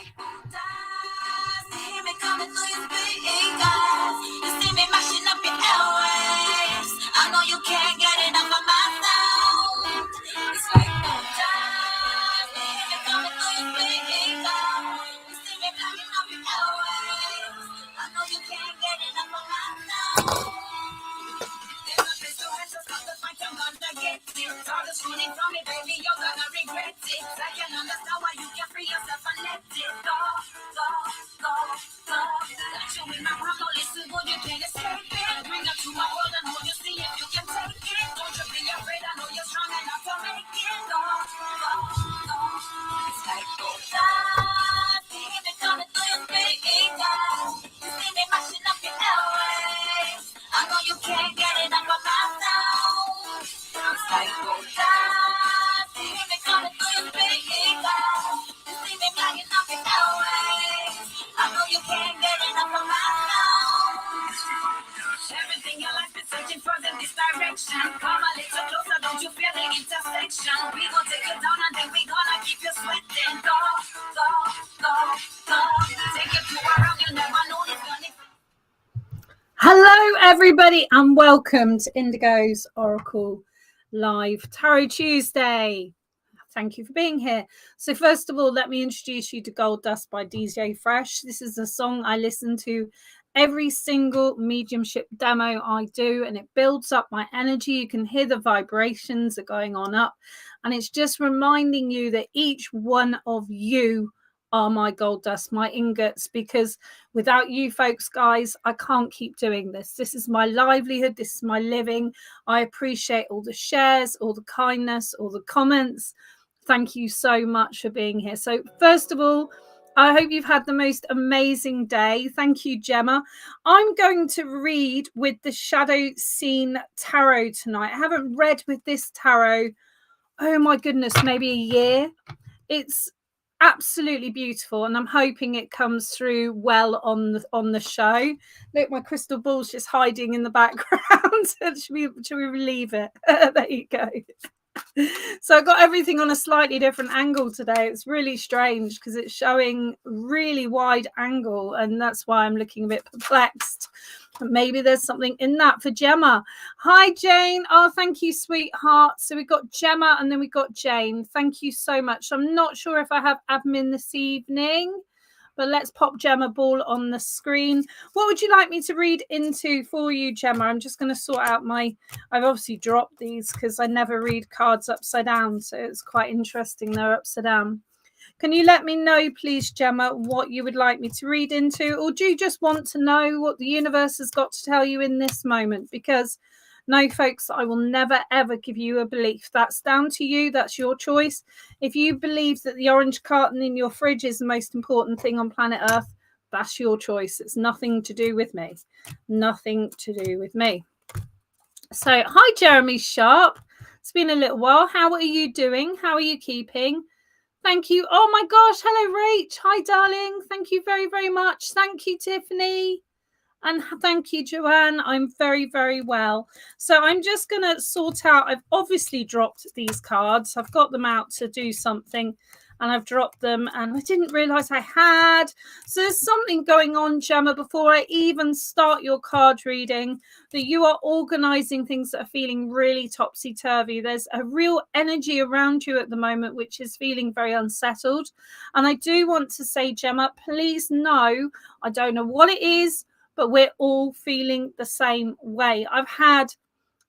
like bullseyes. See me coming through your speakers. You see me mashing up your airwaves. I know you can't get enough of my sound. It's like bullseyes. See me coming through your speakers. You see me blacking up your airwaves. I know you can't get enough of my sound. There's a place to rent, so stop the fight, I'm gonna get it. All the shooting from me, baby, you're gonna regret it. I can understand why you can't free yourself and let it go, go, go, go. Got you in my palm, don't listen, but you can't escape it. Bring up to my world and hold you, see if you can take it. Don't you be afraid, I know you're strong enough to make it. Go, go, go. It's like bullseye. See me coming through your speakers. You see me mashing up your airwaves. I know you can't get enough of my sound. It's like bullseye. See me coming through your speakers. You see me blacking up your airwaves. I know you can't get enough of my sound. Everything your life is searching for in this direction. Come a little closer, don't you feel the intersection? We gon' take you down and then we gonna keep you sweating. Go, go, go, go. Take it to a realm you never know it's gonna. Hello, everybody, and welcome to Indigos Oracle Live Tarot Tuesday. Thank you for being here. So first of all, let me introduce you to Gold Dust by DJ Fresh. This is a song I listen to every single mediumship demo I do, and it builds up my energy. You can hear the vibrations are going on up, and it's just reminding you that each one of you are my gold dust, my ingots, because without you folks, guys, I can't keep doing this. This is my livelihood. This is my living. I appreciate all the shares, all the kindness, all the comments. Thank you so much for being here. So first of all, I hope you've had the most amazing day. Thank you, Gemma. I'm going to read with the Shadow Scene Tarot tonight. I haven't read with this tarot, oh my goodness, maybe a year. It's absolutely beautiful, and I'm hoping it comes through well on the show. Look, my crystal ball's just hiding in the background. should we leave it? There you go. So I got everything on a slightly different angle today. It's really strange because it's showing really wide angle, and that's why I'm looking a bit perplexed. Maybe there's something in that for Gemma. Hi, Jane. Oh, thank you, sweetheart. So we got Gemma and then we got Jane. Thank you so much. I'm not sure if I have admin this evening, but let's pop Gemma Ball on the screen. What would you like me to read into for you, Gemma? I'm just going to sort out I've obviously dropped these because I never read cards upside down. So it's quite interesting they're upside down. Can you let me know, please, Gemma, what you would like me to read into? Or do you just want to know what the universe has got to tell you in this moment? Because no, folks, I will never, ever give you a belief. That's down to you. That's your choice. If you believe that the orange carton in your fridge is the most important thing on planet Earth, that's your choice. It's nothing to do with me. Nothing to do with me. So, hi, Jeremy Sharp. It's been a little while. How are you doing? How are you keeping? Thank you. Oh, my gosh. Hello, Rach. Hi, darling. Thank you very, very much. Thank you, Tiffany. And thank you, Joanne. I'm very, very well. So I'm just going to sort out. I've obviously dropped these cards. I've got them out to do something, and I've dropped them, and I didn't realize I had. So there's something going on, Gemma, before I even start your card reading, that you are organizing things that are feeling really topsy-turvy. There's a real energy around you at the moment, which is feeling very unsettled. And I do want to say, Gemma, please know, I don't know what it is, but we're all feeling the same way. I've had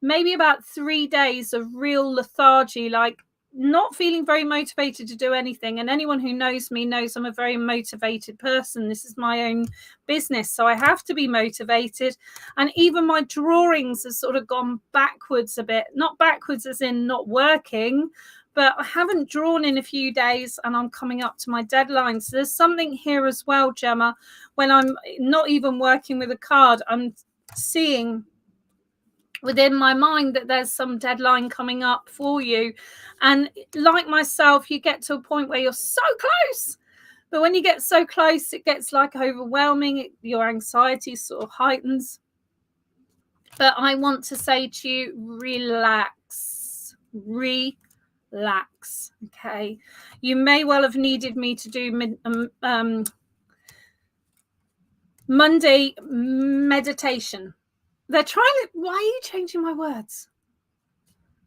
maybe about 3 days of real lethargy, like not feeling very motivated to do anything. And anyone who knows me knows I'm a very motivated person. This is my own business, so I have to be motivated. And even my drawings have sort of gone backwards a bit. Not backwards as in not working, but I haven't drawn in a few days, and I'm coming up to my deadline. So there's something here as well, Gemma. When I'm not even working with a card, I'm seeing within my mind that there's some deadline coming up for you. And like myself, you get to a point where you're so close. But when you get so close, it gets like overwhelming. Your anxiety sort of heightens. But I want to say to you, relax. relax. Okay, you may well have needed me to do Monday meditation. They're trying to, why are you changing my words?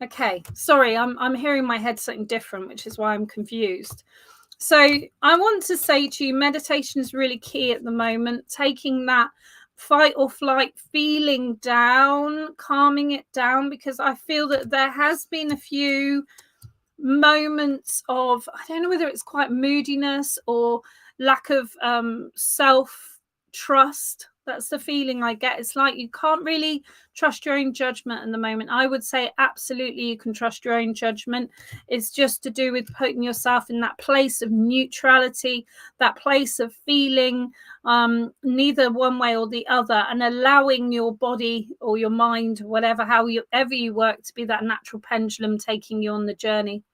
Okay, sorry, I'm hearing my head something different, which is why I'm confused. So I want to say to you, meditation is really key at the moment, taking that fight or flight feeling down, calming it down, because I feel that there has been a few moments of, I don't know whether it's quite moodiness or lack of self-trust. That's the feeling I get. It's like you can't really trust your own judgment at the moment. I would say absolutely you can trust your own judgment. It's just to do with putting yourself in that place of neutrality, that place of feeling neither one way or the other, and allowing your body or your mind, whatever, however you work, to be that natural pendulum taking you on the journey.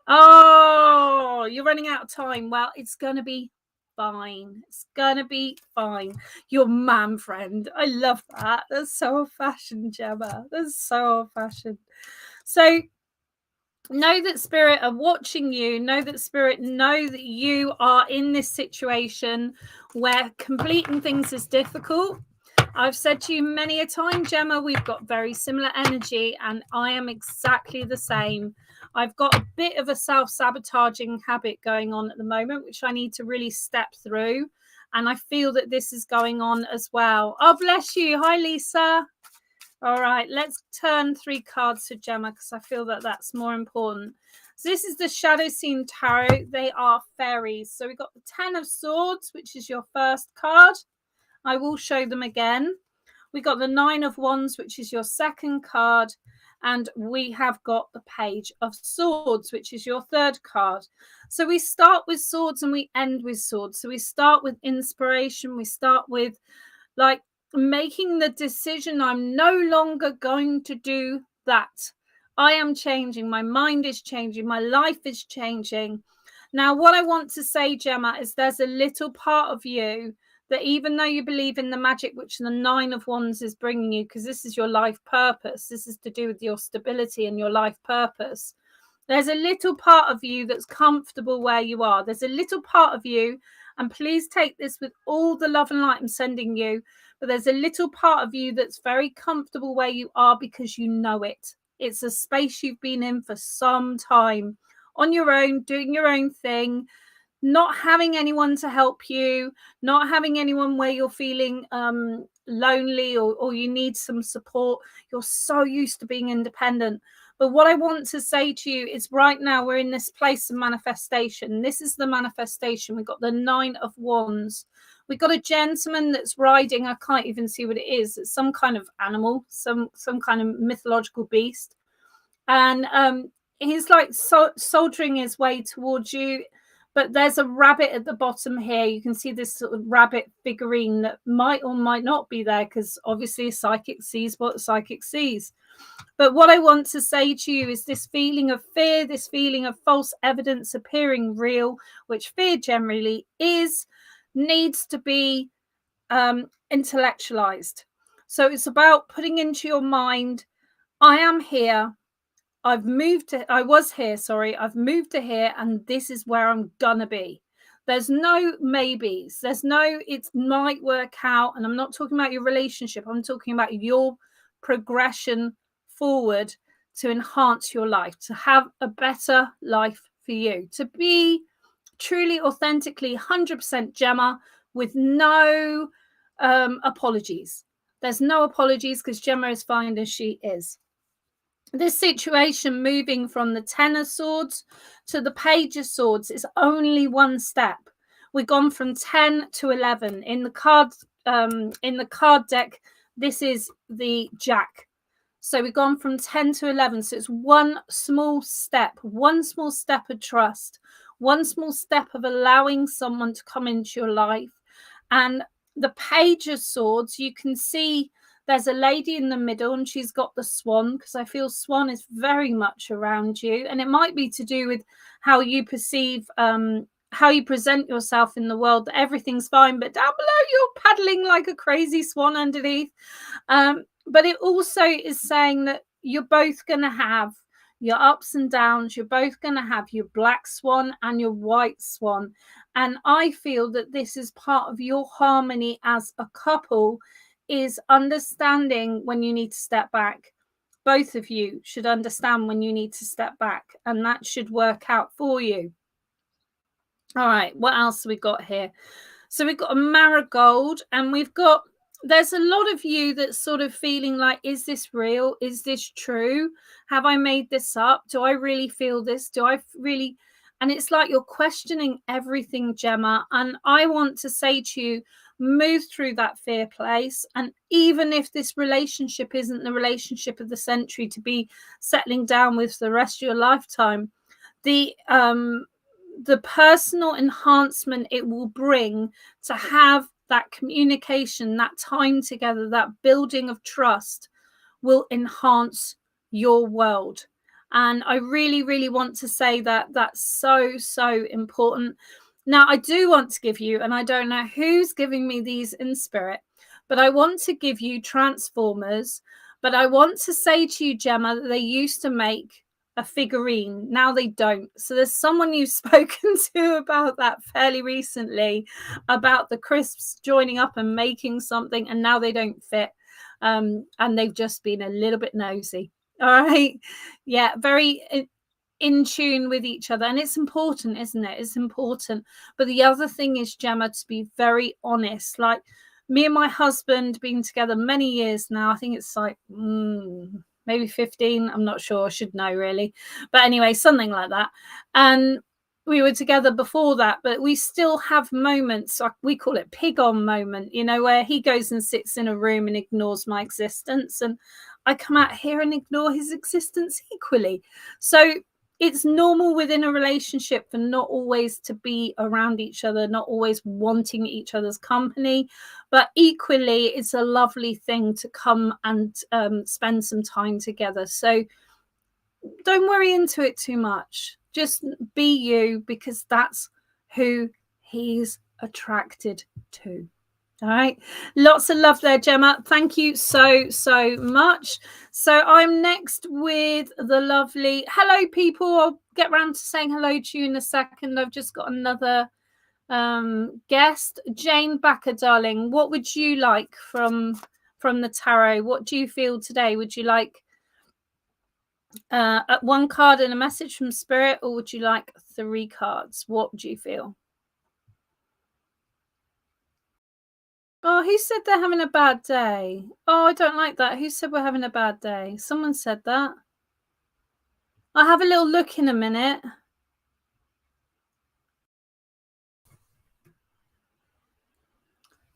Oh, you're running out of time. Well, it's going to be fine. It's going to be fine. Your man friend. I love that. That's so old-fashioned, Gemma. That's so old-fashioned. So know that spirit are watching you. Know that spirit know that you are in this situation where completing things is difficult. I've said to you many a time, Gemma, we've got very similar energy, and I am exactly the same. I've got a bit of a self-sabotaging habit going on at the moment, which I need to really step through. And I feel that this is going on as well. Oh, bless you. Hi, Lisa. All right, let's turn 3 cards to Gemma, because I feel that that's more important. So this is the Shadow Scene Tarot. They are fairies. So we've got the 10 of Swords, which is your first card. I will show them again. We got the 9 of Wands, which is your second card. And we have got the Page of Swords, which is your third card. So we start with swords and we end with swords. So we start with inspiration. We start with like making the decision, I'm no longer going to do that. I am changing. My mind is changing. My life is changing. Now, what I want to say, Gemma, is there's a little part of you that, even though you believe in the magic which the 9 of Wands is bringing you, because this is your life purpose, this is to do with your stability and your life purpose, there's a little part of you that's comfortable where you are. There's a little part of you, and please take this with all the love and light I'm sending you, but there's a little part of you that's very comfortable where you are because you know it. It's a space you've been in for some time, on your own, doing your own thing, not having anyone to help you, not having anyone where you're feeling lonely or you need some support. You're so used to being independent. But what I want to say to you is, right now we're in this place of manifestation. This is the manifestation. We've got the 9 of Wands. We've got a gentleman that's riding, I can't even see what it is. It's some kind of animal, some kind of mythological beast. And he's like soldiering his way towards you. But there's a rabbit at the bottom here. You can see this sort of rabbit figurine that might or might not be there, because obviously a psychic sees what a psychic sees. But what I want to say to you is this feeling of fear, this feeling of false evidence appearing real, which fear generally is, needs to be intellectualized. So it's about putting into your mind, I am here. I've moved to here, and this is where I'm gonna be. There's no maybes. There's no, it might work out. And I'm not talking about your relationship. I'm talking about your progression forward to enhance your life, to have a better life for you, to be truly, authentically 100% Gemma, with no apologies. There's no apologies, because Gemma is fine as she is. This situation, moving from the 10 of Swords to the Page of Swords, is only one step. We've gone from 10 to 11. In the card deck, this is the Jack. So we've gone from 10 to 11. So it's one small step of trust, one small step of allowing someone to come into your life. And the Page of Swords, you can see there's a lady in the middle, and she's got the swan, because I feel swan is very much around you. And it might be to do with how you perceive, how you present yourself in the world, that everything's fine, but down below you're paddling like a crazy swan underneath. But it also is saying that you're both going to have your ups and downs. You're both going to have your black swan and your white swan. And I feel that this is part of your harmony as a couple, is understanding when you need to step back. Both of you should understand when you need to step back, and that should work out for you. All right, what else have we got here? So we've got a marigold, and there's a lot of you that's sort of feeling like, is this real? Is this true? Have I made this up? Do I really feel this? Do I really? And it's like you're questioning everything, Gemma. And I want to say to you, move through that fear place. And even if this relationship isn't the relationship of the century to be settling down with for the rest of your lifetime, the personal enhancement it will bring to have that communication, that time together, that building of trust will enhance your world. And I really, really want to say that that's so, so important. Now, I do want to give you, and I don't know who's giving me these in spirit, but I want to give you Transformers. But I want to say to you, Gemma, that they used to make a figurine. Now they don't. So there's someone you've spoken to about that fairly recently, about the crisps joining up and making something, and now they don't fit. And they've just been a little bit nosy. All right. Yeah, very in tune with each other. And it's important, isn't it? It's important. But the other thing is, Gemma, to be very honest. Like, me and my husband been together many years now. I think it's like maybe 15. I'm not sure. I should know, really. But anyway, something like that. And we were together before that, but we still have moments, we call it pig on moment, where he goes and sits in a room and ignores my existence, and I come out here and ignore his existence equally. So it's normal within a relationship for not always to be around each other, not always wanting each other's company, but equally it's a lovely thing to come and spend some time together. So don't worry into it too much. Just be you, because that's who he's attracted to. All right. Lots of love there, Gemma. Thank you so, so much. So I'm next with the lovely, hello, people. I'll get around to saying hello to you in a second. I've just got another guest. Jane Backer, darling, what would you like from the tarot? What do you feel today? Would you like one card and a message from spirit, or would you like 3 cards? What do you feel? Oh, who said they're having a bad day? Oh, I don't like that. Who said we're having a bad day? Someone said that. I'll have a little look in a minute.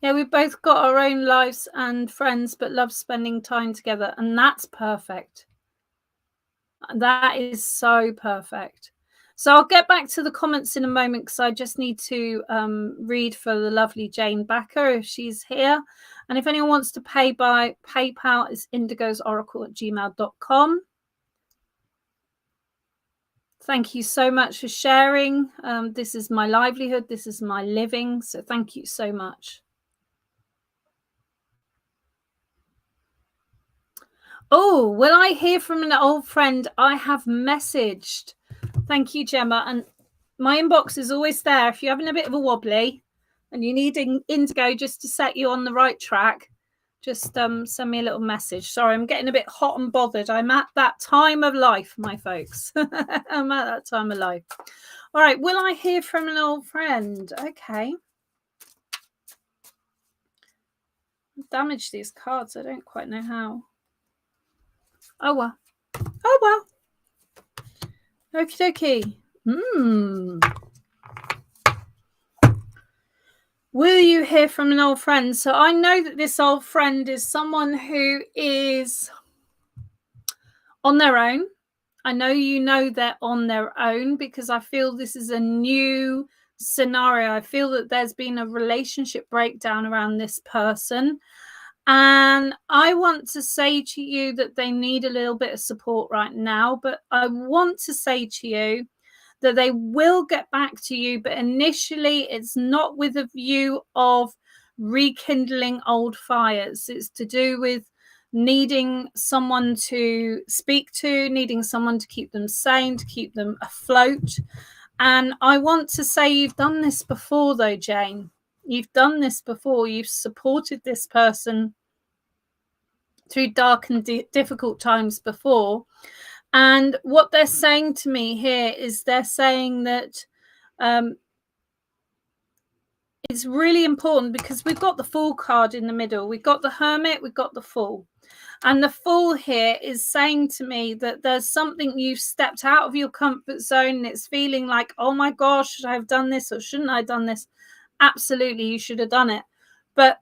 Yeah, we've both got our own lives and friends, but love spending time together. And that's perfect. That is so perfect. So I'll get back to the comments in a moment, because I just need to read for the lovely Jane Backer if she's here. And if anyone wants to pay by PayPal, it's indigosoracle@gmail.com. Thank you so much for sharing. This is my livelihood. This is my living. So thank you so much. Oh, will I hear from an old friend I have messaged? Thank you, Gemma. And my inbox is always there. If you're having a bit of a wobbly and you need Indigo just to set you on the right track, just send me a little message. Sorry, I'm getting a bit hot and bothered. I'm at that time of life, my folks. I'm at that time of life. All right, will I hear from an old friend? Okay. Damage these cards. I don't quite know how. Oh, well. Oh, well. Okie dokie. Will you hear from an old friend? So I know that this old friend is someone who is on their own. I know you know they're on their own, because I feel this is a new scenario. I feel that there's been a relationship breakdown around this person. And I want to say to you that they need a little bit of support right now. But I want to say to you that they will get back to you. But initially, it's not with a view of rekindling old fires. It's to do with needing someone to speak to, needing someone to keep them sane, to keep them afloat. And I want to say you've done this before, though, Jane. You've done this before. You've supported this person through dark and difficult times before. And what they're saying to me here is they're saying that it's really important, because we've got the Fool card in the middle. We've got the Hermit, we've got the Fool. And the Fool here is saying to me that there's something you've stepped out of your comfort zone, and it's feeling like, oh my gosh, should I have done this or shouldn't I have done this? Absolutely, you should have done it. But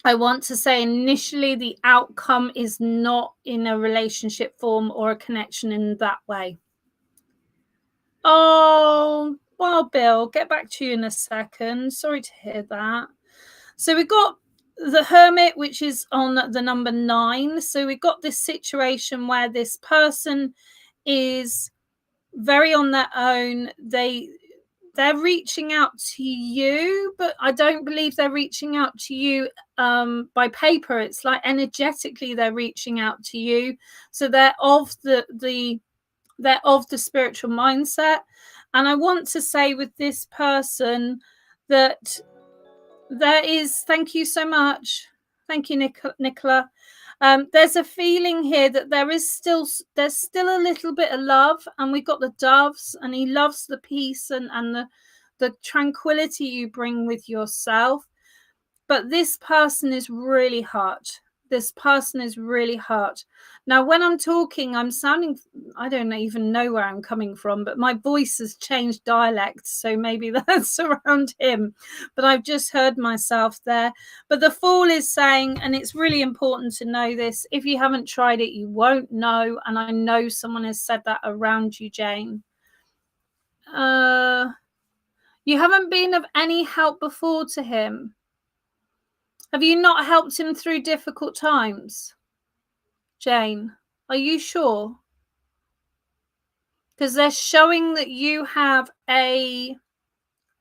I want to say initially the outcome is not in a relationship form or a connection in that way. Oh, well, Bill, get back to you in a second. Sorry to hear that. So we've got the Hermit, which is on the number 9. So we've got this situation where this person is very on their own. They're reaching out to you, but I don't believe they're reaching out to you by paper. It's like energetically they're reaching out to you. So they're of the spiritual mindset. And I want to say with this person that there is, thank you so much. Thank you, Nicola. There's a feeling here that there's still a little bit of love, and we've got the doves, and he loves the peace and the tranquility you bring with yourself. But this person is really hurt. This person is really hurt. Now, when I'm talking, I'm sounding, I don't even know where I'm coming from, but my voice has changed dialect, so maybe that's around him. But I've just heard myself there. But the Fool is saying, and it's really important to know this, if you haven't tried it, you won't know. And I know someone has said that around you, Jane. You haven't been of any help before to him. Have you not helped him through difficult times? Jane, are you sure? Because they're showing that you have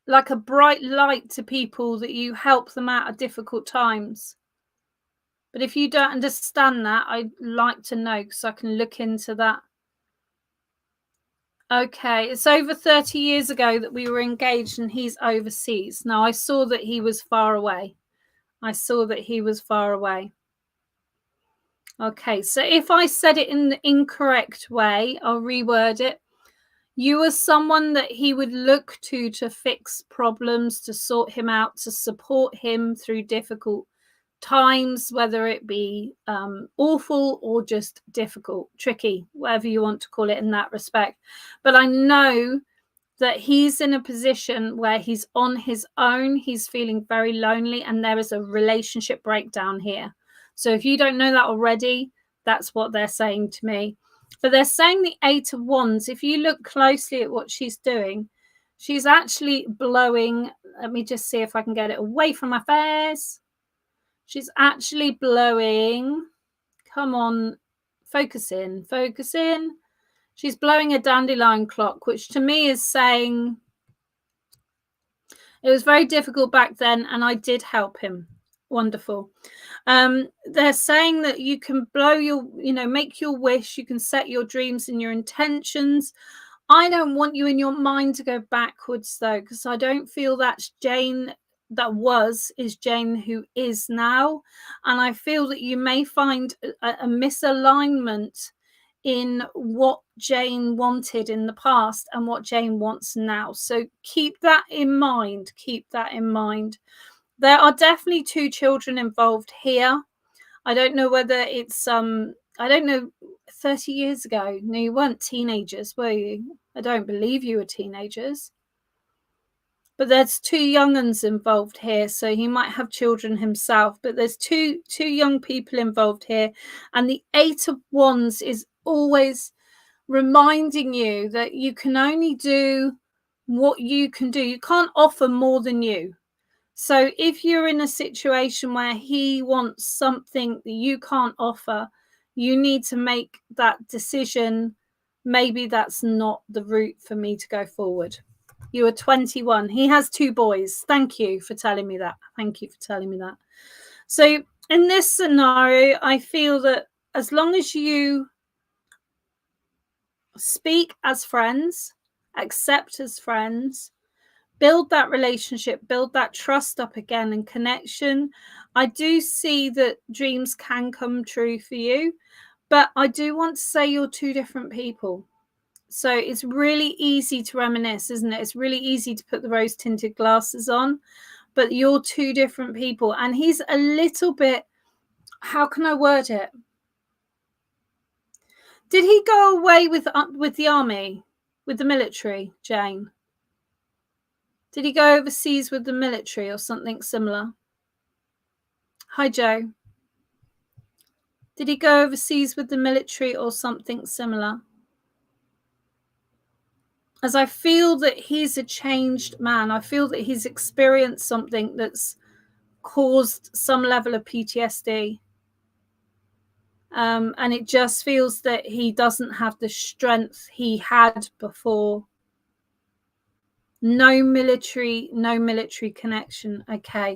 like a bright light to people, that you help them out of difficult times. But if you don't understand that, I'd like to know, because I can look into that. Okay, it's over 30 years ago that we were engaged, and he's overseas. Now, I saw that he was far away. Okay, so if I said it in the incorrect way, I'll reword it. You are someone that he would look to fix problems, to sort him out, to support him through difficult times, whether it be awful or just difficult, tricky, whatever you want to call it in that respect. But I know that he's in a position where he's on his own, he's feeling very lonely, and there is a relationship breakdown here. So if you don't know that already, that's what they're saying to me. But they're saying the 8 of Wands. If you look closely at what she's doing, she's actually blowing. Let me just see if I can get it away from my face. She's actually blowing. Come on, focus in. She's blowing a dandelion clock, which to me is saying it was very difficult back then, and I did help him. Wonderful. They're saying that you can blow your, make your wish. You can set your dreams and your intentions. I don't want you in your mind to go backwards, though, because I don't feel that's Jane is Jane who is now. And I feel that you may find a misalignment in what Jane wanted in the past and what Jane wants now. So keep that in mind. There are definitely 2 children involved here. I don't know whether it's 30 years ago. No, you weren't teenagers, were you? I don't believe you were teenagers. But there's 2 young'uns involved here, so he might have children himself. But there's two young people involved here, and the 8 of Wands is always reminding you that you can only do what you can do. You can't offer more than you. So if you're in a situation where he wants something that you can't offer, you need to make that decision. Maybe that's not the route for me to go forward. You are 21. He has 2 boys. Thank you for telling me that. So in this scenario, I feel that as long as you speak as friends, accept as friends, build that relationship, build that trust up again and connection, I do see that dreams can come true for you. But I do want to say you're two different people. So it's really easy to reminisce, isn't it? It's really easy to put the rose tinted glasses on, but you're two different people. And he's a little bit, how can I word it? Did he go away with the army, with the military, Jane? Did he go overseas with the military or something similar? Hi, Joe. Did he go overseas with the military or something similar? As I feel that he's a changed man, I feel that he's experienced something that's caused some level of PTSD. And it just feels that he doesn't have the strength he had before. No military connection. Okay.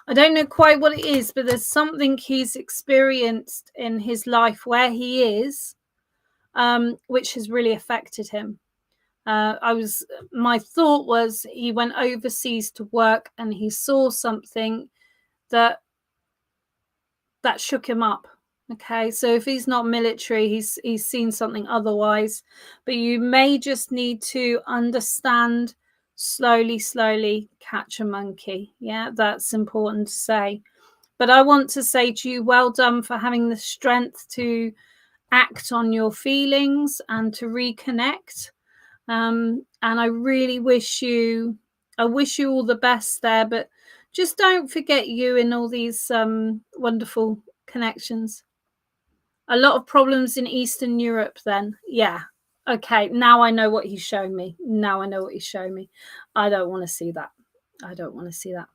I don't know quite what it is, but there's something he's experienced in his life where he is, which has really affected him. My thought was he went overseas to work and he saw something that shook him up. Okay, so if he's not military, he's seen something otherwise, but you may just need to understand slowly catch a monkey. Yeah, that's important to say. But I want to say to you, well done for having the strength to act on your feelings and to reconnect. And I really wish you all the best there, but just don't forget you in all these wonderful connections. A lot of problems in Eastern Europe then. Yeah. Okay, now I know what he's shown me. I don't want to see that.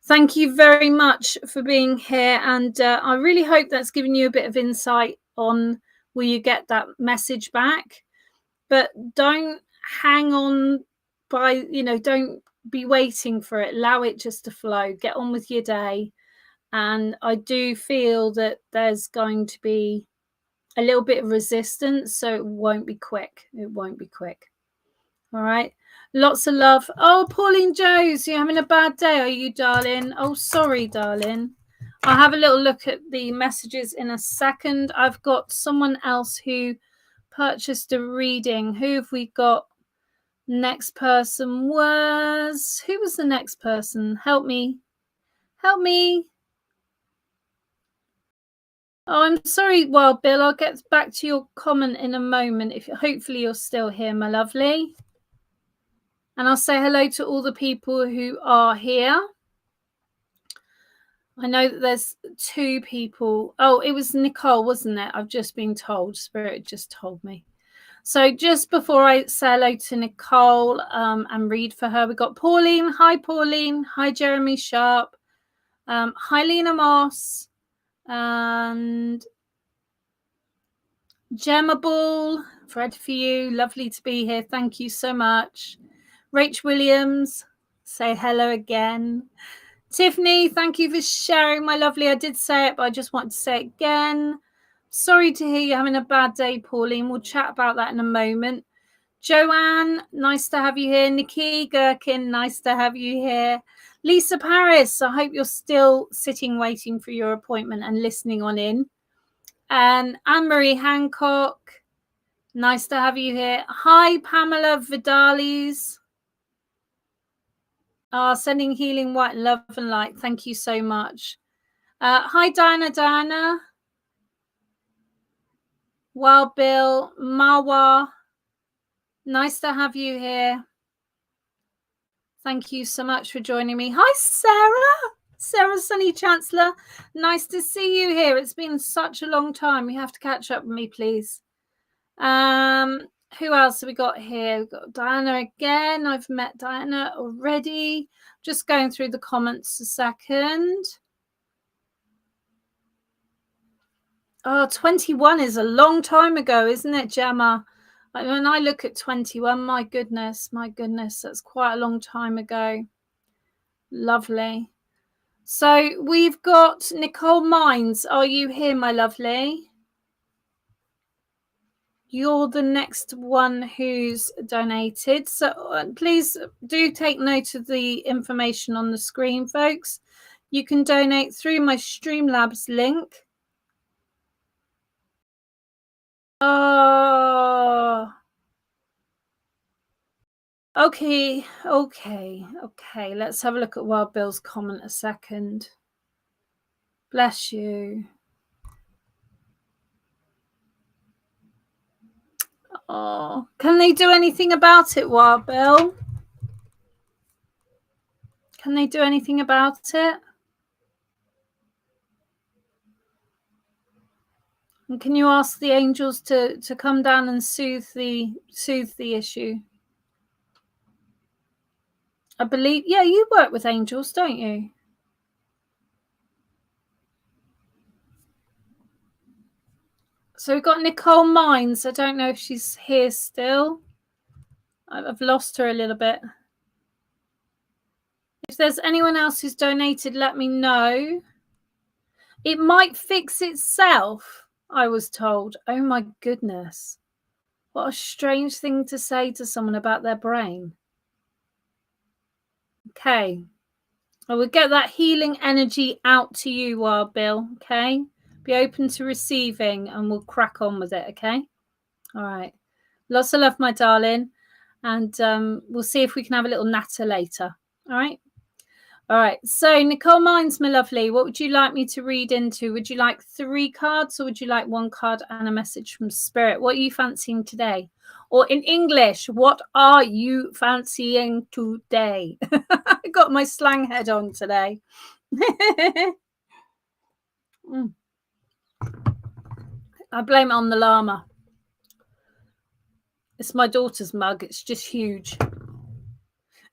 Thank you very much for being here, and I really hope that's given you a bit of insight on will you get that message back. But don't hang on by, don't be waiting for it. Allow it just to flow. Get on with your day. And I do feel that there's going to be a little bit of resistance, so it won't be quick. All right. Lots of love. Oh, Pauline Joes, you're having a bad day, are you, darling? Oh, sorry, darling. I'll have a little look at the messages in a second. I've got someone else who purchased a reading. Who have we got? Next person was... Who was the next person? Help me. Oh, I'm sorry, Wild Bill. I'll get back to your comment in a moment. Hopefully you're still here, my lovely. And I'll say hello to all the people who are here. I know that there's two people. Oh, it was Nicole, wasn't it? I've just been told. Spirit just told me. So just before I say hello to Nicole and read for her, we got Pauline. Hi, Pauline. Hi, Jeremy Sharp. Hi, Lena Moss. And Gemma Ball, Fred for you. Lovely to be here. Thank you so much. Rach Williams, say hello again. Tiffany, thank you for sharing, my lovely. I did say it, but I just wanted to say it again. Sorry to hear you're having a bad day, Pauline. We'll chat about that in a moment. Joanne, nice to have you here. Nikki Gherkin, nice to have you here. Lisa Paris, I hope you're still sitting waiting for your appointment and listening on in. And Anne-Marie Hancock, nice to have you here. Hi, Pamela Vidalis. Sending healing white love and light. Thank you so much. Hi, Diana. Wild Bill, Marwa. Nice to have you here. Thank you so much for joining me. Hi, Sarah Sunny Chancellor. Nice to see you here. It's been such a long time. You have to catch up with me, please. Who else have we got here? We've got Diana again. I've met Diana already. Just going through the comments a second. Oh, 21 is a long time ago, isn't it, Gemma? When I look at 21, my goodness, that's quite a long time ago. Lovely. So we've got Nicole Mines. Are you here, my lovely? You're the next one who's donated. So please do take note of the information on the screen, folks. You can donate through my Streamlabs link. Oh, okay. Let's have a look at Wild Bill's comment a second. Bless you. Oh, can they do anything about it, Wild Bill? Can they do anything about it? And can you ask the angels to come down and soothe the issue? I believe, yeah, you work with angels, don't you? So we've got Nicole Mines. I don't know if she's here still. I've lost her a little bit. If there's anyone else who's donated, let me know. It might fix itself, I was told. Oh my goodness. What a strange thing to say to someone about their brain. Okay. I will get that healing energy out to you, Wild Bill. Okay. Be open to receiving and we'll crack on with it. Okay. All right. Lots of love, my darling. And we'll see if we can have a little natter later. All right. All right. So, Nicole Mines, my lovely, what would you like me to read into? Would you like 3 cards or would you like 1 card and a message from Spirit? What are you fancying today? Or in English, what are you fancying today? I got my slang head on today. I blame it on the llama. It's my daughter's mug. It's just huge.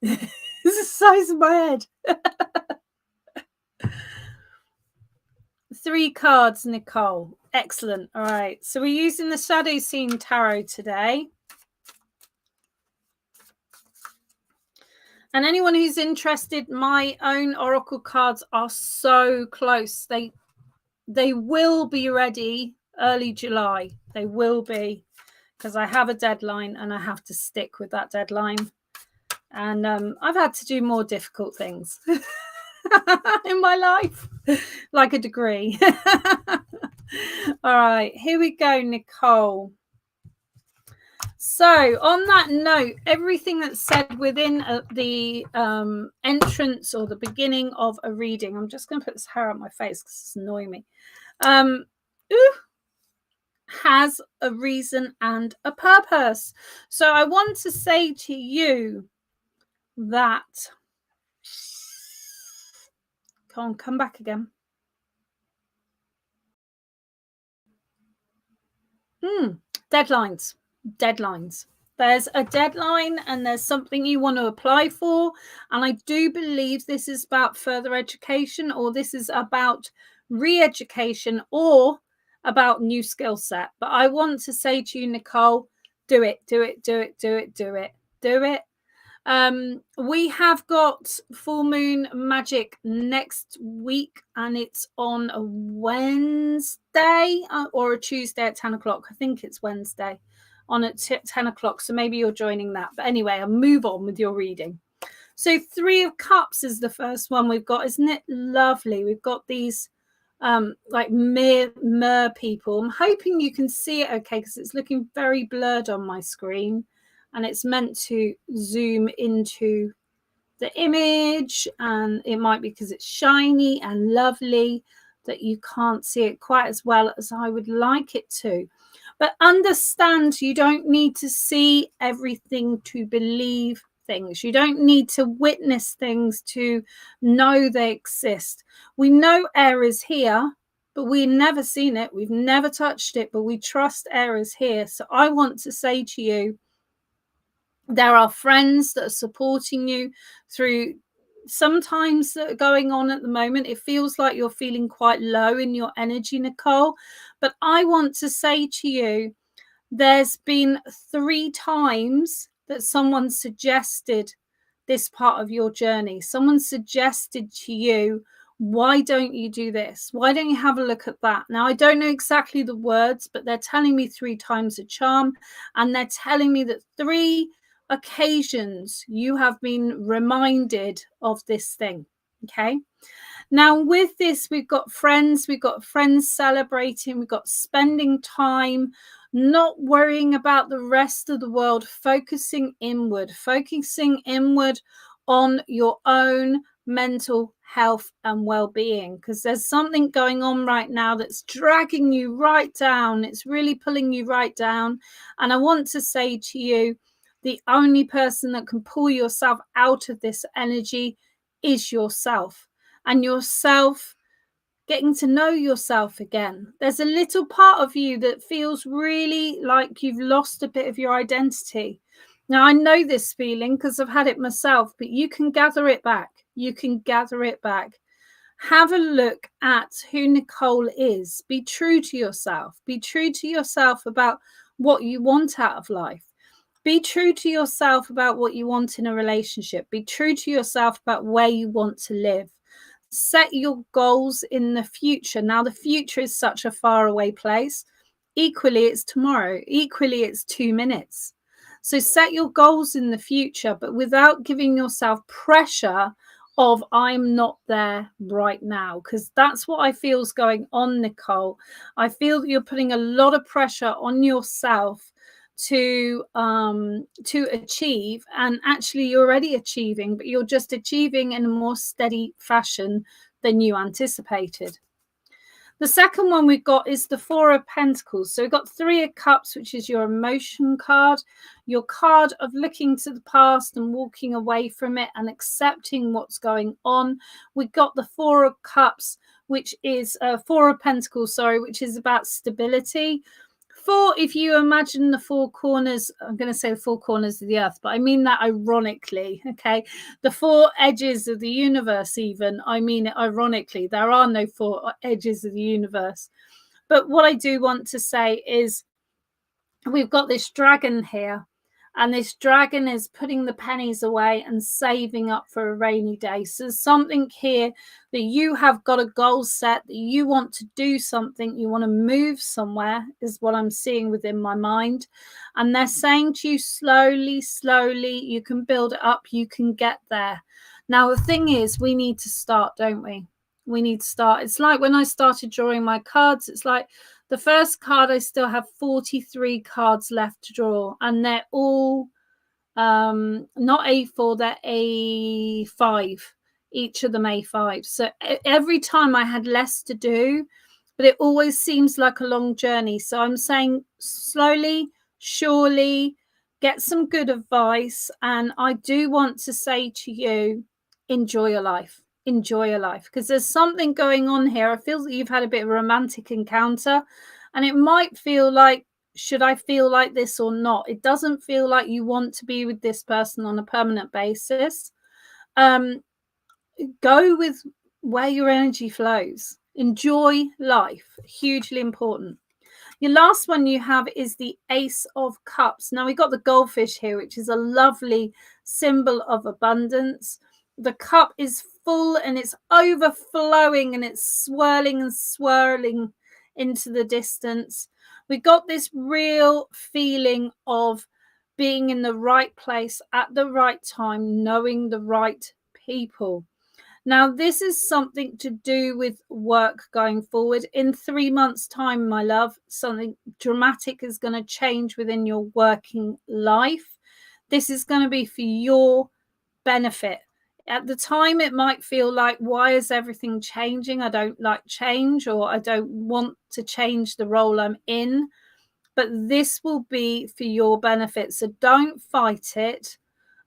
It's the size of my head. 3 cards, Nicole. Excellent. All right. So we're using the Shadow Scene Tarot today. And anyone who's interested, my own oracle cards are so close. They will be ready early July. They will be, because I have a deadline and I have to stick with that deadline. And I've had to do more difficult things in my life, like a degree. All right, here we go, Nicole. So on that note, everything that's said within the entrance or the beginning of a reading, I'm just going to put this hair on my face because it's annoying me, has a reason and a purpose. So I want to say to you that, come back again. Deadlines. There's a deadline and there's something you want to apply for. And I do believe this is about further education, or this is about re-education, or about new skill set. But I want to say to you, Nicole, do it. We have got full moon magic next week, and it's on a Wednesday or a Tuesday at 10 o'clock. I think it's Wednesday on at 10 o'clock. So maybe you're joining that. But anyway, I'll move on with your reading. So 3 of Cups is the first one we've got. Isn't it lovely? We've got these like mer people. I'm hoping you can see it okay, because it's looking very blurred on my screen. And it's meant to zoom into the image, and it might be because it's shiny and lovely that you can't see it quite as well as I would like it to. But understand, you don't need to see everything to believe things. You don't need to witness things to know they exist. We know air is here, but we've never seen it. We've never touched it, but we trust air is here. So I want to say to you, there are friends that are supporting you through sometimes that are going on at the moment. It feels like you're feeling quite low in your energy, Nicole. But I want to say to you, there's been 3 times that someone suggested this part of your journey. Someone suggested to you Why don't you do this? Why don't you have a look at that? Now, I don't know exactly the words, but they're telling me 3 times a charm, and they're telling me that 3 occasions you have been reminded of this thing. Okay. Now, with this, we've got friends celebrating, we've got spending time, not worrying about the rest of the world, focusing inward on your own mental health and well-being, because there's something going on right now that's dragging you right down. It's really pulling you right down. And I want to say to you, the only person that can pull yourself out of this energy is yourself. And yourself, getting to know yourself again. There's a little part of you that feels really like you've lost a bit of your identity. Now, I know this feeling because I've had it myself, but you can gather it back. You can gather it back. Have a look at who Nicole is. Be true to yourself. Be true to yourself about what you want out of life. Be true to yourself about what you want in a relationship. Be true to yourself about where you want to live. Set your goals in the future. Now, the future is such a far away place. Equally, it's tomorrow. Equally, it's 2 minutes. So set your goals in the future, but without giving yourself pressure of I'm not there right now, because that's what I feel is going on, Nicole. I feel that you're putting a lot of pressure on yourself to achieve, and actually you're already achieving, but you're just achieving in a more steady fashion than you anticipated. The second one we've got is the Four of Pentacles. So we've got Three of Cups, which is your emotion card, your card of looking to the past and walking away from it and accepting what's going on. We've got the Four of Cups, which is Four of Pentacles, sorry, which is about stability. Four, if you imagine the 4 corners, I'm going to say the 4 corners of the earth, but I mean that ironically, okay? The 4 edges of the universe, even, I mean it ironically. There are no 4 edges of the universe. But what I do want to say is we've got this dragon here, and this dragon is putting the pennies away and saving up for a rainy day. So there's something here that you have got a goal set, that you want to do something, you want to move somewhere, is what I'm seeing within my mind. And they're saying to you, slowly, you can build it up, you can get there. Now, the thing is, we need to start, don't we? We need to start. It's like when I started drawing my cards, it's like the first card, I still have 43 cards left to draw, and they're all not A4, they're A5, each of them A5. So every time I had less to do, but it always seems like a long journey. So I'm saying slowly, surely, get some good advice. And I do want to say to you, enjoy your life. Enjoy your life, because there's something going on here. I feel that you've had a bit of a romantic encounter, and it might feel like, should I feel like this or not? It doesn't feel like you want to be with this person on a permanent basis. Go with where your energy flows. Enjoy life. Hugely important. Your last one you have is the Ace of Cups. Now, we've got the goldfish here, which is a lovely symbol of abundance. The cup is full and it's overflowing and it's swirling and swirling into the distance. We got this real feeling of being in the right place at the right time, knowing the right people. Now, this is something to do with work going forward. In 3 months' time, my love, something dramatic is going to change within your working life. This is going to be for your benefit. At the time, it might feel like, why is everything changing? I don't like change, or I don't want to change the role I'm in. But this will be for your benefit. So don't fight it,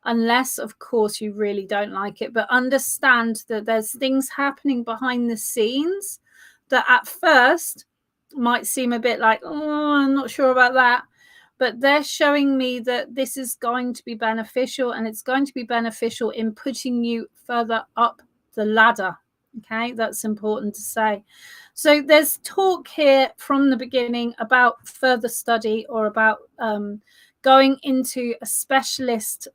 unless, of course, you really don't like it. But understand that there's things happening behind the scenes that at first might seem a bit like, oh, I'm not sure about that. But they're showing me that this is going to be beneficial, and it's going to be beneficial in putting you further up the ladder. Okay, that's important to say. So there's talk here from the beginning about further study, or about going into a specialist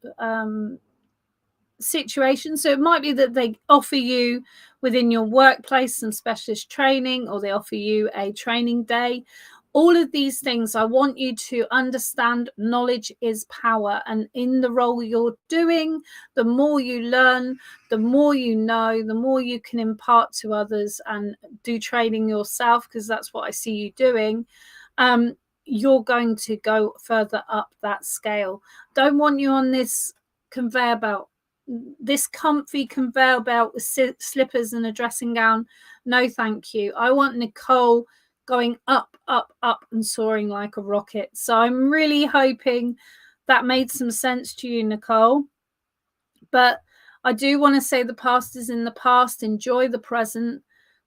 situation. So it might be that they offer you within your workplace some specialist training, or they offer you a training day. All of these things, I want you to understand knowledge is power. And in the role you're doing, the more you learn, the more you know, the more you can impart to others and do training yourself, because that's what I see you doing. You're going to go further up that scale. Don't want you on this conveyor belt, this comfy conveyor belt with slippers and a dressing gown. No, thank you. I want Nicole going up, up, up and soaring like a rocket. So I'm really hoping that made some sense to you, Nicole. But I do want to say the past is in the past. Enjoy the present.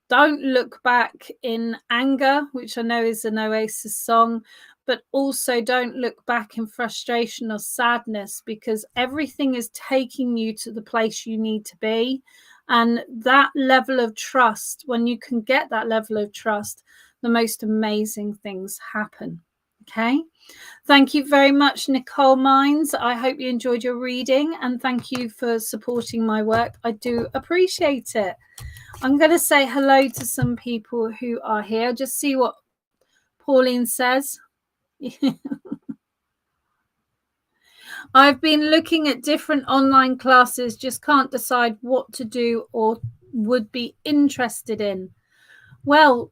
Don't look back in anger, which I know is an Oasis song, but also don't look back in frustration or sadness, because everything is taking you to the place you need to be. And that level of trust, when you can get that level of trust, the most amazing things happen. Okay. Thank you very much, Nicole Mines. I hope you enjoyed your reading, and thank you for supporting my work. I do appreciate it. I'm going to say hello to some people who are here. Just see what Pauline says. I've been looking at different online classes, just can't decide what to do or would be interested in. Well,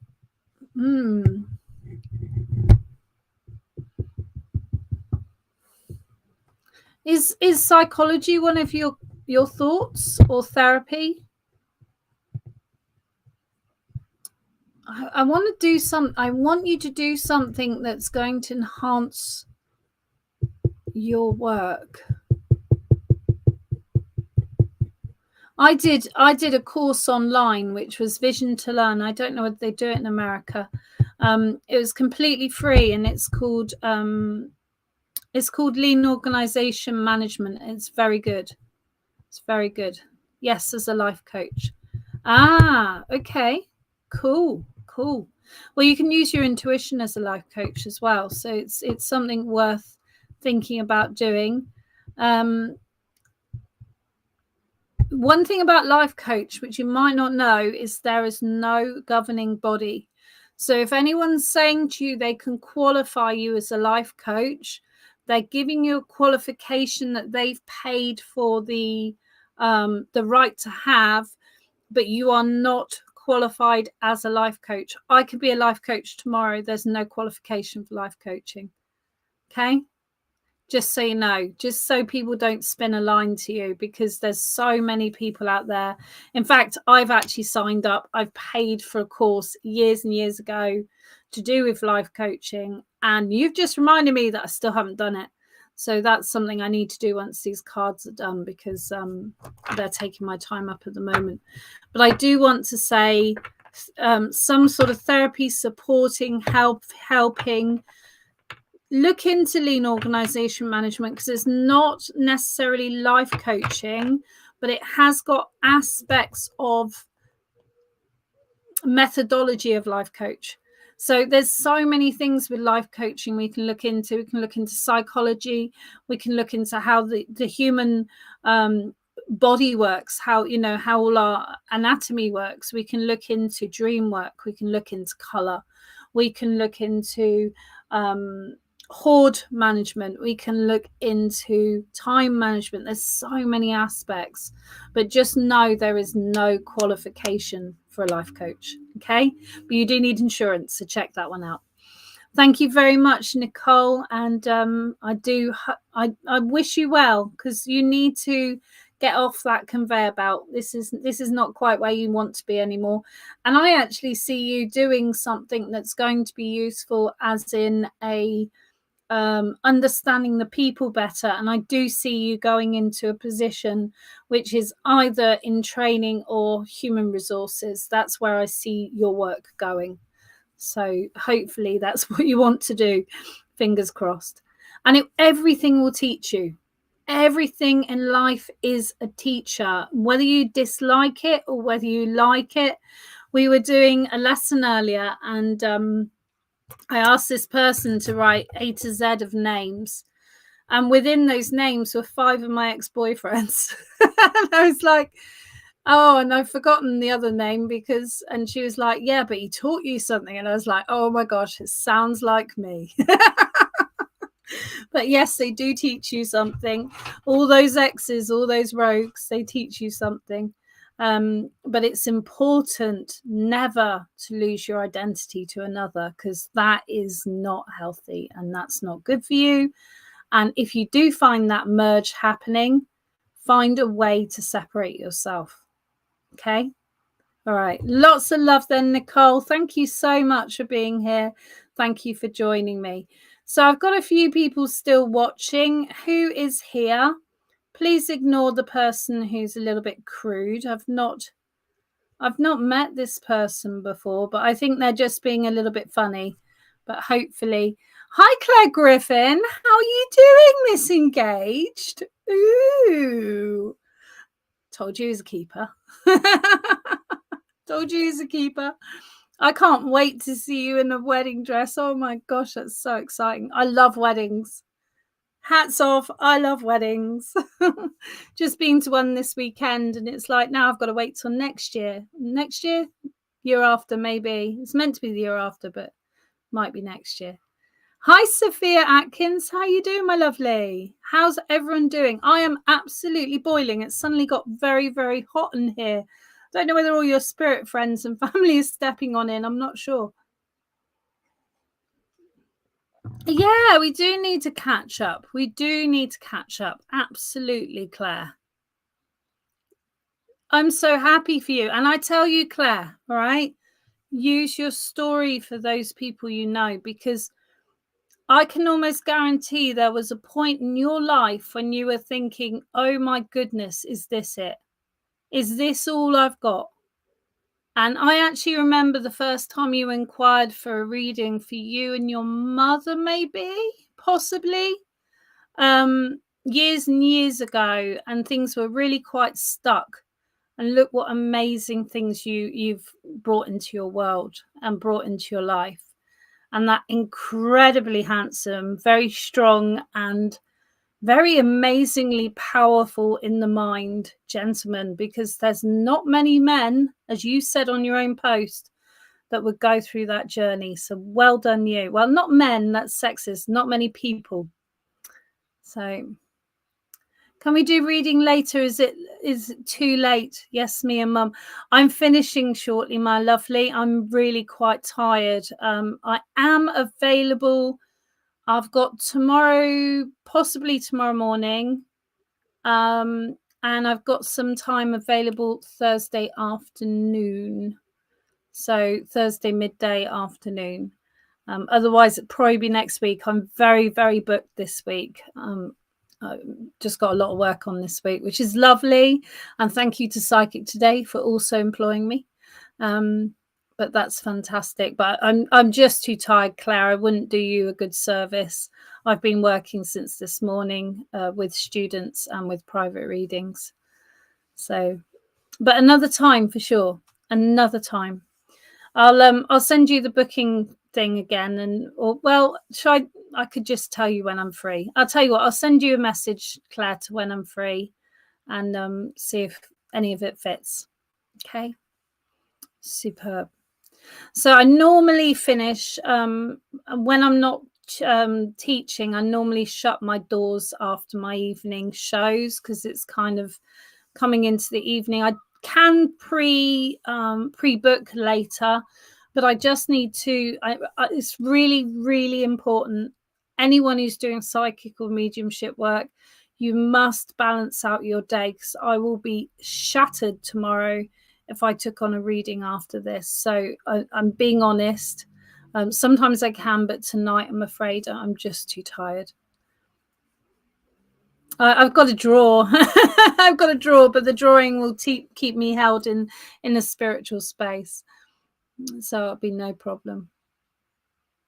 is psychology one of your thoughts, or therapy? I want to do I want you to do something that's going to enhance your work. I did a course online, which was Vision to Learn. I don't know whether they do it in America. It was completely free, and it's called Lean Organization Management. It's very good. It's very good. Yes, as a life coach. Okay. Cool. Well, you can use your intuition as a life coach as well. So it's something worth thinking about doing. One thing about life coach, which you might not know, is there is no governing body. So if anyone's saying to you they can qualify you as a life coach, they're giving you a qualification that they've paid for the right to have, but you are not qualified as a life coach. I could be a life coach tomorrow. There's no qualification for life coaching. Okay. Just so you know, just so people don't spin a line to you, because there's so many people out there. In fact, I've actually signed up. I've paid for a course years and years ago to do with life coaching, and you've just reminded me that I still haven't done it. So that's something I need to do once these cards are done, because they're taking my time up at the moment. But I do want to say some sort of therapy, supporting, helping. Look into lean organization management, because it's not necessarily life coaching, but it has got aspects of methodology of life coach. So there's so many things with life coaching we can look into. We can look into psychology. We can look into how the human body works, how all our anatomy works. We can look into dream work. We can look into color. We can look into hoard management. We can look into time management. There's so many aspects, but just know there is no qualification for a life coach. Okay, but you do need insurance, so check that one out. Thank you very much, Nicole, and I wish you well, because you need to get off that conveyor belt. This is not quite where you want to be anymore, and I actually see you doing something that's going to be useful, as in a understanding the people better. And I do see you going into a position which is either in training or human resources. That's where I see your work going. So hopefully that's what you want to do. Fingers crossed. And everything will teach you. Everything in life is a teacher, whether you dislike it or whether you like it. We were doing a lesson earlier, and I asked this person to write A to Z of names, And within those names were 5 of my ex-boyfriends. And I was like, oh, and I've forgotten the other name because, and she was like, yeah, but he taught you something. And I was like, oh my gosh, it sounds like me. But yes, they do teach you something. All those exes, all those rogues, they teach you something. But it's important never to lose your identity to another, because that is not healthy and that's not good for you. And if you do find that merge happening, find a way to separate yourself. Okay. All right. Lots of love then, Nicole. Thank you so much for being here. Thank you for joining me. So I've got a few people still watching. Who is here? Please ignore the person who's a little bit crude. I've not met this person before, but I think they're just being a little bit funny. But hopefully. Hi, Claire Griffin. How are you doing, Miss Engaged? Ooh. Told you he's a keeper. Told you he's a keeper. I can't wait to see you in a wedding dress. Oh my gosh, that's so exciting. I love weddings. Hats off. I love weddings. Just been to one this weekend, and it's like, now I've got to wait till next year. Next year? Year after, maybe. It's meant to be the year after, but might be next year. Hi, Sophia Atkins. How you doing, my lovely? How's everyone doing? I am absolutely boiling. It's suddenly got very, very hot in here. Don't know whether all your spirit friends and family is stepping on in. I'm not sure. Yeah, we do need to catch up. We do need to catch up. Absolutely, Claire. I'm so happy for you. And I tell you, Claire, all right, use your story for those people you know, because I can almost guarantee there was a point in your life when you were thinking, oh my goodness, is this it? Is this all I've got? And I actually remember the first time you inquired for a reading for you and your mother, maybe, possibly, years and years ago, and things were really quite stuck. And look what amazing things you've brought into your world and brought into your life. And that incredibly handsome, very strong, and very amazingly powerful in the mind gentleman, because there's not many men, as you said on your own post, that would go through that journey. So well done you. Well, not men, that's sexist, not many people. So can we do reading later? Is it too late? Yes, me and Mum. I'm finishing shortly, my lovely. I'm really quite tired. I am available. I've got tomorrow, possibly tomorrow morning. And I've got some time available Thursday afternoon. So Thursday midday afternoon. Otherwise, it'll probably be next week. I'm very, very booked this week. I just got a lot of work on this week, which is lovely. And thank you to Psychic Today for also employing me. But that's fantastic. But I'm just too tired, Claire. I wouldn't do you a good service. I've been working since this morning with students and with private readings. So, but another time for sure. Another time. I'll send you the booking thing again, and I could just tell you when I'm free. I'll tell you what, I'll send you a message, Claire, to when I'm free, and see if any of it fits. Okay, superb. So I normally finish when I'm not teaching. I normally shut my doors after my evening shows, because it's kind of coming into the evening. I can pre-book later, but I just need to. It's really, really important. Anyone who's doing psychic or mediumship work, you must balance out your day, because I will be shattered tomorrow if I took on a reading after this. So I'm being honest. Sometimes I can, but tonight I'm afraid I'm just too tired. I've got a drawer. I've got a drawer, but the drawing will keep me held in a spiritual space. So it'll be no problem.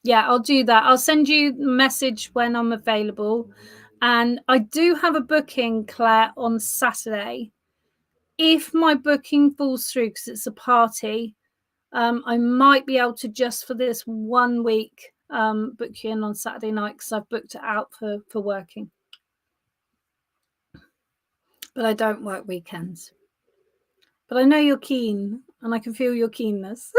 Yeah, I'll do that. I'll send you a message when I'm available. And I do have a booking, Claire, on Saturday. If my booking falls through, because it's a party, I might be able to, just for this 1 week, book you in on Saturday night, because I've booked it out for working. but I don't work weekends. But I know you're keen, and I can feel your keenness.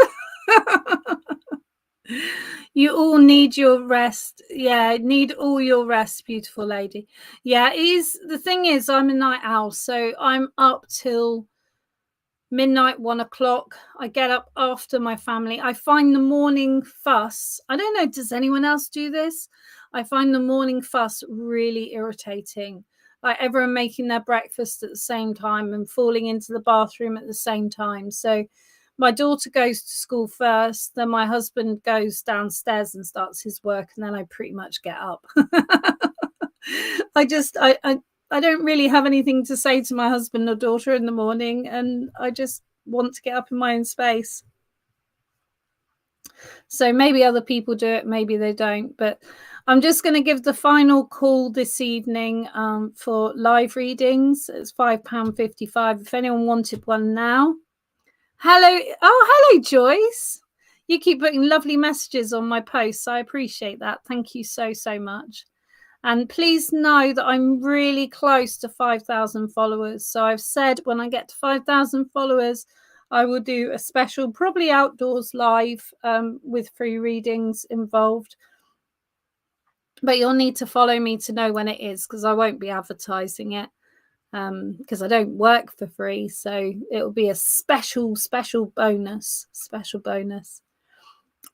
You all need your rest. Yeah, need all your rest, beautiful lady. Yeah, the thing is, I'm a night owl, so I'm up till midnight, 1 o'clock. I get up after my family. I find the morning fuss, I don't know, does anyone else do this? I find the morning fuss really irritating. Like everyone making their breakfast at the same time and falling into the bathroom at the same time. So my daughter goes to school first, then my husband goes downstairs and starts his work, and then I pretty much get up. I don't really have anything to say to my husband or daughter in the morning, and I just want to get up in my own space. So maybe other people do it, maybe they don't, but I'm just going to give the final call this evening for live readings. It's £5.55 if anyone wanted one now. Hello. Oh, hello, Joyce. You keep putting lovely messages on my posts. I appreciate that. Thank you so, so much. And please know that I'm really close to 5,000 followers. So I've said when I get to 5,000 followers, I will do a special, probably outdoors live with free readings involved. But you'll need to follow me to know when it is, because I won't be advertising it because I don't work for free. So it'll be a special bonus.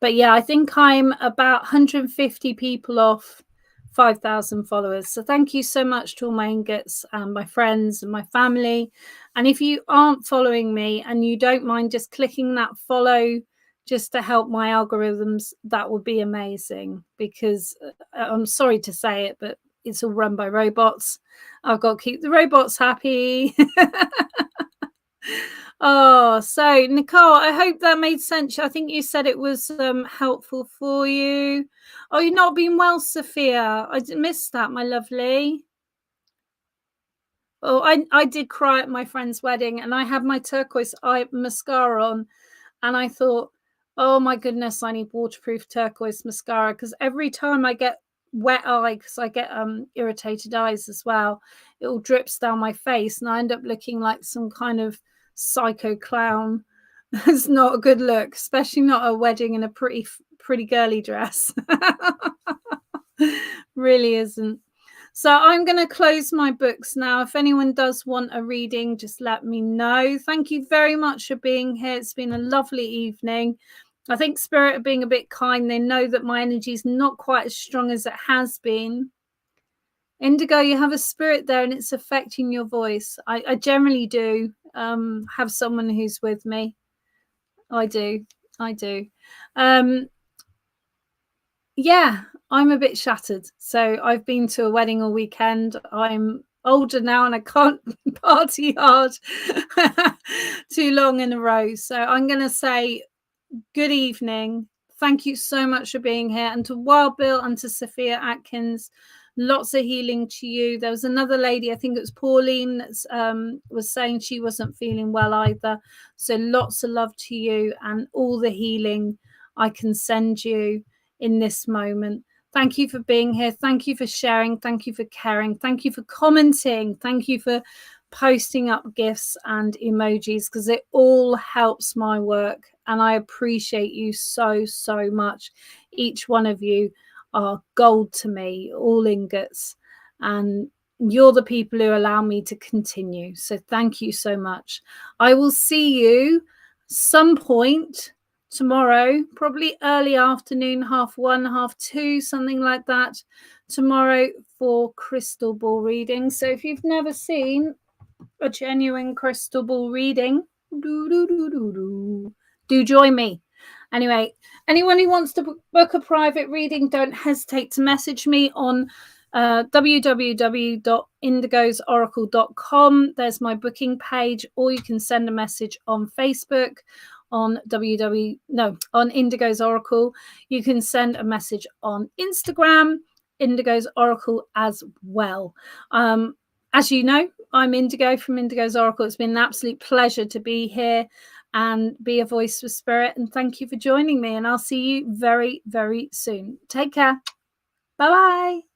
But yeah, I think I'm about 150 people off 5,000 followers. So thank you so much to all my ingots and my friends and my family. And if you aren't following me and you don't mind just clicking that follow just to help my algorithms, that would be amazing, because I'm sorry to say it, but it's all run by robots. I've got to keep the robots happy. Oh, so Nicole, I hope that made sense. I think you said it was helpful for you. Oh, you've not been well, Sophia. I missed that, my lovely. Oh, I did cry at my friend's wedding, and I had my turquoise eye mascara on, and I thought, oh my goodness, I need waterproof turquoise mascara, because every time I get wet eye, because I get irritated eyes as well, it all drips down my face, and I end up looking like some kind of psycho clown. It's not a good look, especially not a wedding in a pretty girly dress. Really isn't. So I'm going to close my books now. If anyone does want a reading, just let me know. Thank you very much for being here. It's been a lovely evening. I think Spirit are being a bit kind. They know that my energy is not quite as strong as it has been. Indigo, you have a spirit there and it's affecting your voice. I generally do have someone who's with me. I do. Yeah, I'm a bit shattered. So I've been to a wedding all weekend. I'm older now and I can't party hard too long in a row. So I'm going to say good evening. Thank you so much for being here. And to Wild Bill and to Sophia Atkins, lots of healing to you. There was another lady, I think it was Pauline, that was saying she wasn't feeling well either. So lots of love to you and all the healing I can send you in this moment. Thank you for being here. Thank you for sharing. Thank you for caring. Thank you for commenting. Thank you for posting up gifts and emojis, because it all helps my work. And I appreciate you so, so much. Each one of you are gold to me, all ingots. And you're the people who allow me to continue. So thank you so much. I will see you some point tomorrow, probably early afternoon, 1:30, 2:30, something like that, tomorrow for crystal ball reading. So if you've never seen a genuine crystal ball reading, do join me. Anyway, anyone who wants to book a private reading, don't hesitate to message me on www.indigosoracle.com. There's my booking page, or you can send a message on Facebook on on Indigo's Oracle. You can send a message on Instagram, Indigo's Oracle, as well. As you know, I'm Indigo from Indigo's Oracle. It's been an absolute pleasure to be here and be a voice for spirit. And thank you for joining me. And I'll see you very, very soon. Take care. Bye-bye.